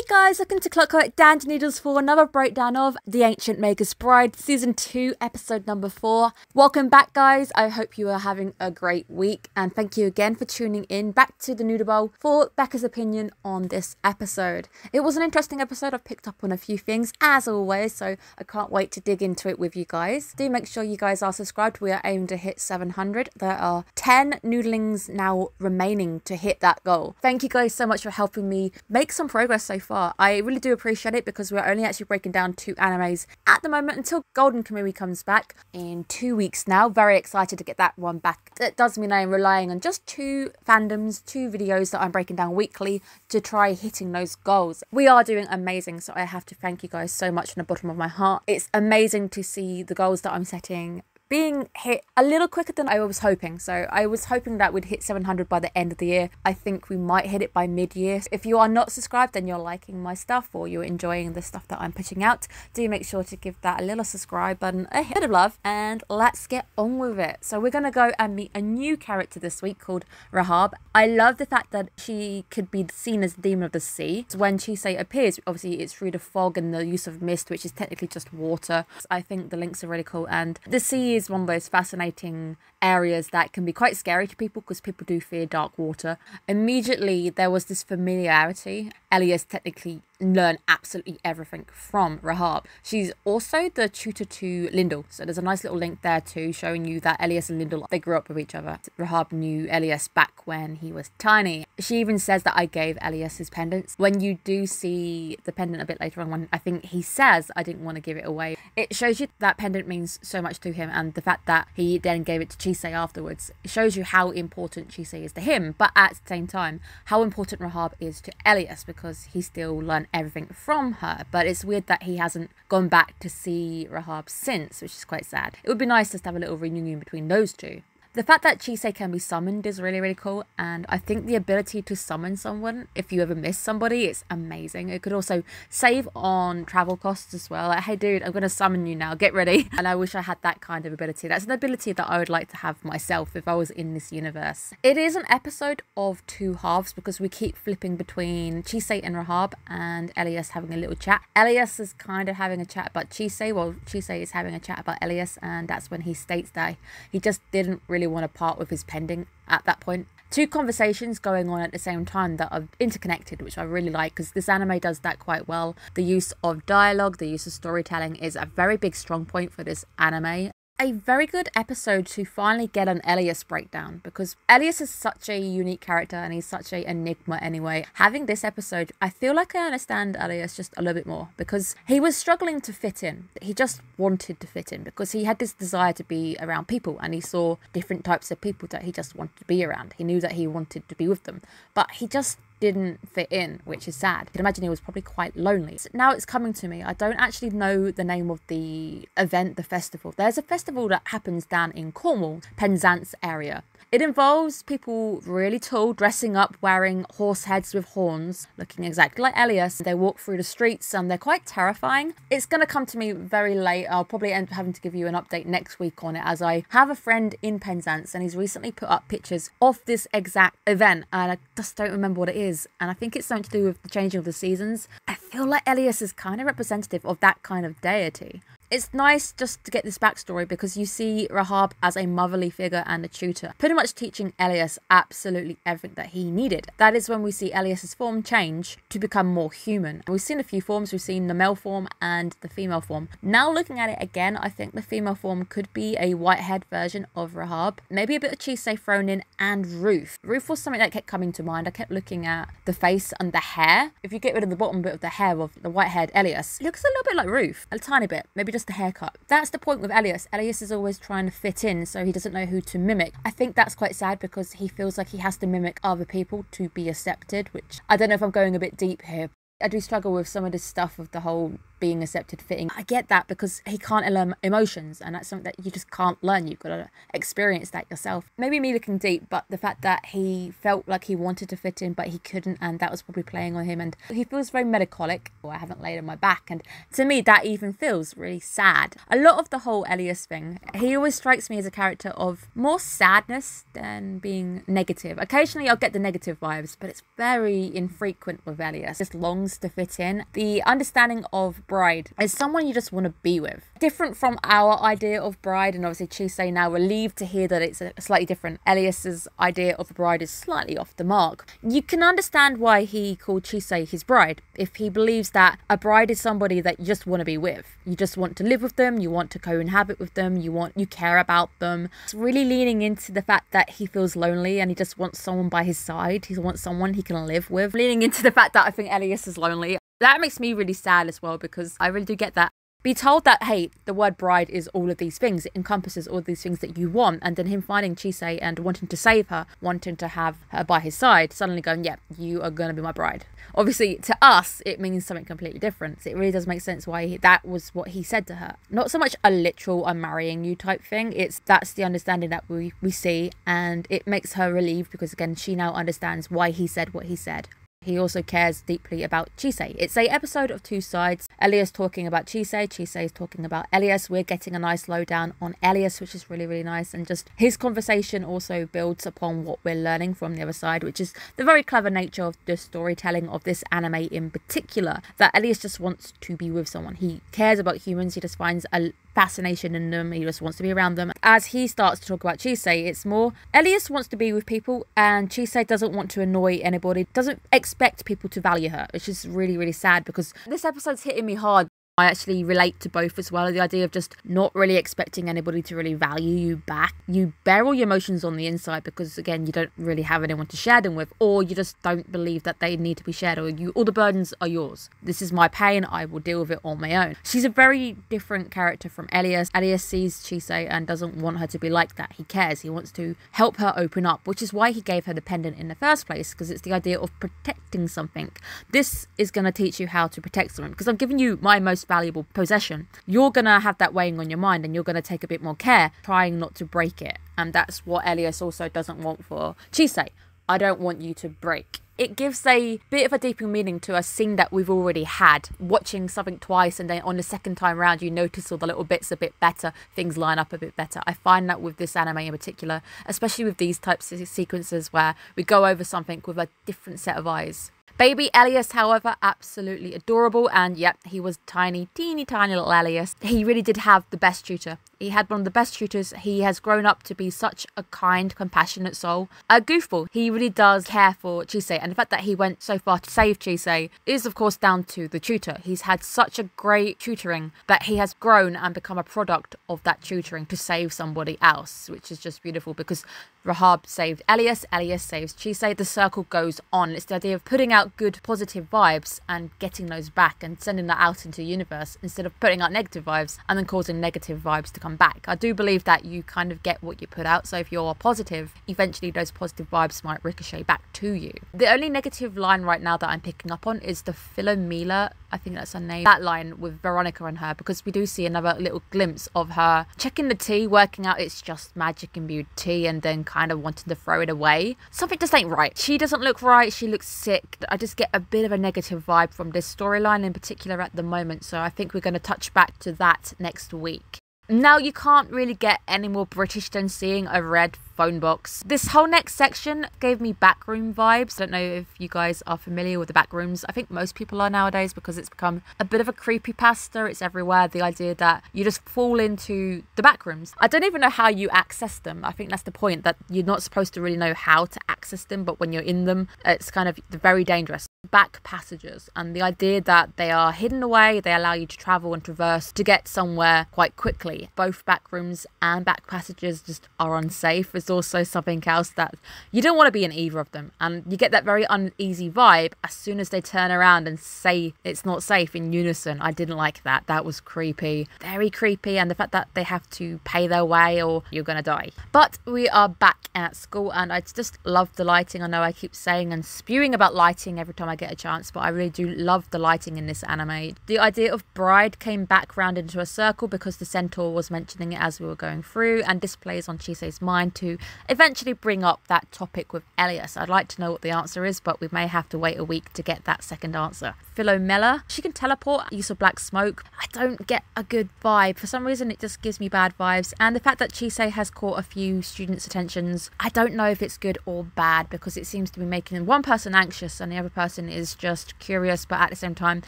guys, welcome to Clockwork down to Noodles for another breakdown of The Ancient Magus Bride, Season 2, Episode number 4. Welcome back, guys. I hope you are having a great week, and thank you again for tuning in back to the Noodle Bowl for Becca's opinion on this episode. It was an interesting episode. I've picked up on a few things, as always, so I can't wait to dig into it with you guys. Do make sure you guys are subscribed. We are aiming to hit 700. There are 10 noodlings now remaining to hit that goal. Thank you guys so much for helping me make some progress so far. I really do appreciate it because we're only actually breaking down 2 animes at the moment until Golden Kamuy comes back in 2 weeks now. Very excited to get that one back. That does mean I'm relying on just 2 fandoms, 2 videos that I'm breaking down weekly to try hitting those goals. We are doing amazing, so I have to thank you guys so much from the bottom of my heart. It's amazing to see the goals that I'm setting being hit a little quicker than I was hoping. So I was hoping that we'd hit 700 by the end of the year. I think we might hit it by mid-year. If you are not subscribed and you're liking my stuff or you're enjoying the stuff that I'm putting out, do make sure to give that a little subscribe button a bit of love, and let's get on with it. So we're going to go and meet a new character this week called Rahab. I love the fact that she could be seen as the demon of the sea. So when Chisei appears, obviously it's through the fog and the use of mist, which is technically just water. I think the links are really cool, and the sea is one of those fascinating areas that can be quite scary to people because people do fear dark water. Immediately there was this familiarity. Elias technically learned absolutely everything from Rahab. She's also the tutor to Lyndall, so there's a nice little link there too, showing you that Elias and Lyndall, they grew up with each other. Rahab knew Elias back when he was tiny. She even says that I gave Elias his pendants. When you do see the pendant a bit later on, when I think he says I didn't want to give it away, it shows you that pendant means so much to him, and the fact that he then gave it to Chisei afterwards, it shows you how important Chisei is to him, but at the same time how important Rahab is to Elias, because he still learned everything from her. But it's weird that he hasn't gone back to see Rahab since, which is quite sad. It would be nice just to have a little reunion between those two. The fact that Chisei can be summoned is really, really cool, and I think the ability to summon someone, if you ever miss somebody, is amazing. It could also save on travel costs as well. Like, hey dude, I'm going to summon you now, get ready. And I wish I had that kind of ability. That's an ability that I would like to have myself if I was in this universe. It is an episode of 2 halves because we keep flipping between Chisei and Rahab and Elias having a little chat. Elias is kind of having a chat about Chisei, while Chisei is having a chat about Elias, and that's when he states that he just didn't really want to part with his pending at that point. 2 conversations going on at the same time that are interconnected, which I really like because this anime does that quite well. The use of dialogue, the use of storytelling is a very big strong point for this anime. A very good episode to finally get an Elias breakdown, because Elias is such a unique character and he's such an enigma anyway. Having this episode, I feel like I understand Elias just a little bit more, because he was struggling to fit in. He just wanted to fit in because he had this desire to be around people, and he saw different types of people that he just wanted to be around. He knew that he wanted to be with them, but he just didn't fit in, which is sad. You can imagine he was probably quite lonely. So now it's coming to me. I don't actually know the name of the event, the festival. There's a festival that happens down in Cornwall, Penzance area. It involves people really tall, dressing up, wearing horse heads with horns, looking exactly like Elias. They walk through the streets and they're quite terrifying. It's going to come to me very late. I'll probably end up having to give you an update next week on it, as I have a friend in Penzance and he's recently put up pictures of this exact event, and I just don't remember what it is. And I think it's something to do with the changing of the seasons. I feel like Elias is kind of representative of that kind of deity. It's nice just to get this backstory because you see Rahab as a motherly figure and a tutor, pretty much teaching Elias absolutely everything that he needed. That is when we see Elias's form change to become more human. We've seen a few forms. We've seen the male form and the female form. Now looking at it again, I think the female form could be a white-haired version of Rahab. Maybe a bit of Chisei thrown in, and Ruth. Ruth was something that kept coming to mind. I kept looking at the face and the hair. If you get rid of the bottom bit of the hair of the white-haired Elias, it looks a little bit like Ruth. A tiny bit. Maybe just the haircut. That's the point with Elias. Elias is always trying to fit in, so he doesn't know who to mimic. I think that's quite sad because he feels like he has to mimic other people to be accepted, which I don't know if I'm going a bit deep here. I do struggle with some of this stuff of the whole being accepted, fitting. I get that because he can't learn emotions, and that's something that you just can't learn. You've got to experience that yourself. Maybe me looking deep, but the fact that he felt like he wanted to fit in but he couldn't, and that was probably playing on him, and he feels very melancholic. Or I haven't laid on my back, and to me that even feels really sad. A lot of the whole Elias thing, he always strikes me as a character of more sadness than being negative. Occasionally I'll get the negative vibes, but it's very infrequent with Elias. Just longs to fit in. The understanding of Bride is someone you just want to be with. Different from our idea of Bride, and obviously Chisei now relieved to hear that it's slightly different. Elias's idea of a bride is slightly off the mark. You can understand why he called Chisei his bride. If he believes that a bride is somebody that you just want to be with. You just want to live with them, you want to co-inhabit with them, you care about them. It's really leaning into the fact that he feels lonely and he just wants someone by his side. He wants someone he can live with. Leaning into the fact that I think Elias is lonely. That makes me really sad as well, because I really do get that. Be told that, hey, the word bride is all of these things. It encompasses all of these things that you want. And then him finding Chisei and wanting to save her, wanting to have her by his side, suddenly going, yeah, you are going to be my bride. Obviously, to us, it means something completely different. It really does make sense why that was what he said to her. Not so much a literal I'm marrying you type thing. That's the understanding that we see. And it makes her relieved because, again, she now understands why he said what he said. He also cares deeply about Chisei. It's a episode of two sides. Elias talking about Chisei. Chisei is talking about Elias. We're getting a nice lowdown on Elias, which is really, really nice. And just his conversation also builds upon what we're learning from the other side, which is the very clever nature of the storytelling of this anime in particular. That Elias just wants to be with someone. He cares about humans. He just finds a fascination in them. He just wants to be around them. As he starts to talk about Chisei, it's more Elias wants to be with people and Chisei doesn't want to annoy anybody, doesn't expect people to value her, which is really, really sad because this episode's hitting me hard. I actually relate to both as well. The idea of just not really expecting anybody to really value you back. You bear all your emotions on the inside because, again, you don't really have anyone to share them with, or you just don't believe that they need to be shared, or all the burdens are yours. This is my pain. I will deal with it on my own. She's a very different character from Elias. Elias sees Chisei and doesn't want her to be like that. He cares. He wants to help her open up, which is why he gave her the pendant in the first place, because it's the idea of protecting something. This is going to teach you how to protect someone, because I'm giving you my most valuable possession. You're gonna have that weighing on your mind and you're gonna take a bit more care trying not to break it, and that's what Elias also doesn't want for Chisei. I don't want you to break. It gives a bit of a deeper meaning to a scene that we've already had. Watching something twice and then on the second time around you notice all the little bits a bit better, things line up a bit better. I find that with this anime in particular, especially with these types of sequences where we go over something with a different set of eyes. Baby Elias, however, absolutely adorable, and yep, he was tiny, teeny tiny little Elias. He really did have the best tutor. He had one of the best tutors. He has grown up to be such a kind, compassionate soul. A goofball. He really does care for Chisei, and the fact that he went so far to save Chisei is, of course, down to the tutor. He's had such a great tutoring that he has grown and become a product of that tutoring to save somebody else, which is just beautiful because Rahab saved Elias, Elias saves Chisei. The circle goes on. It's the idea of putting out good, positive vibes and getting those back and sending that out into the universe instead of putting out negative vibes and then causing negative vibes to come back. I do believe that you kind of get what you put out, so if you're positive, eventually those positive vibes might ricochet back to you. The only negative line right now that I'm picking up on is the Philomela, I think that's her name, that line with Veronica and her, because we do see another little glimpse of her checking the tea, working out it's just magic and beauty, and then kind of wanting to throw it away. Something just ain't right. She doesn't look right. She looks sick. I just get a bit of a negative vibe from this storyline in particular at the moment, so I think we're going to touch back to that next week. Now, you can't really get any more British than seeing a red phone box. This whole next section gave me backroom vibes. I don't know if you guys are familiar with the backrooms. I think most people are nowadays because it's become a bit of a creepypasta. It's everywhere. The idea that you just fall into the backrooms. I don't even know how you access them. I think that's the point, that you're not supposed to really know how to access them, but when you're in them, it's kind of very dangerous. Back passages, and the idea that they are hidden away, they allow you to travel and traverse to get somewhere quite quickly. Both backrooms and back passages just are unsafe. It's also something else that you don't want to be in either of them, and you get that very uneasy vibe as soon as they turn around and say it's not safe in unison. I didn't like that. That was creepy, very creepy, and the fact that they have to pay their way or you're gonna die. But we are back at school and I just love the lighting. I know I keep saying and spewing about lighting every time I get a chance, but I really do love the lighting in this anime. The idea of bride came back round into a circle because the centaur was mentioning it as we were going through, and this plays on Chisei's mind to eventually bring up that topic with Elias. I'd like to know what the answer is, but we may have to wait a week to get that second answer. Philomela, she can teleport, use of black smoke. I don't get a good vibe. For some reason, it just gives me bad vibes. And the fact that Chisei has caught a few students' attentions, I don't know if it's good or bad, because it seems to be making one person anxious and the other person is just curious. But at the same time,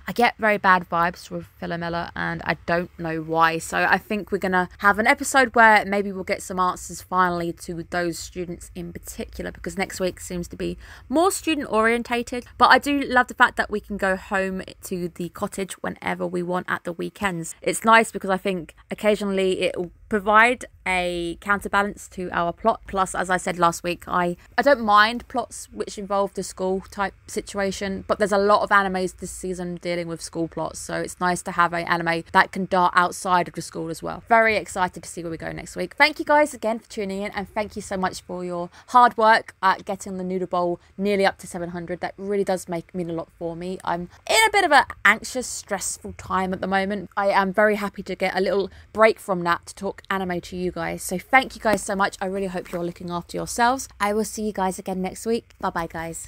I get very bad vibes with Philomela and I don't know why. So I think we're going to have an episode where maybe we'll get some answers finally to those students in particular, because next week seems to be more student orientated. But I do love the fact that we can go home to the cottage whenever we want at the weekends. It's nice because I think occasionally it will provide a counterbalance to our plot. Plus, as I said last week, I don't mind plots which involve the school type situation, but there's a lot of animes this season dealing with school plots, so it's nice to have an anime that can dart outside of the school as well. Very excited to see where we go next week. Thank you guys again for tuning in, and thank you so much for your hard work at getting the Noodle Bowl nearly up to 700. That really does mean a lot for me. I'm in a bit of an anxious, stressful time at the moment. I am very happy to get a little break from that to talk anime to you guys. So thank you guys so much. I really hope you're looking after yourselves. I will see you guys again next week. Bye bye guys.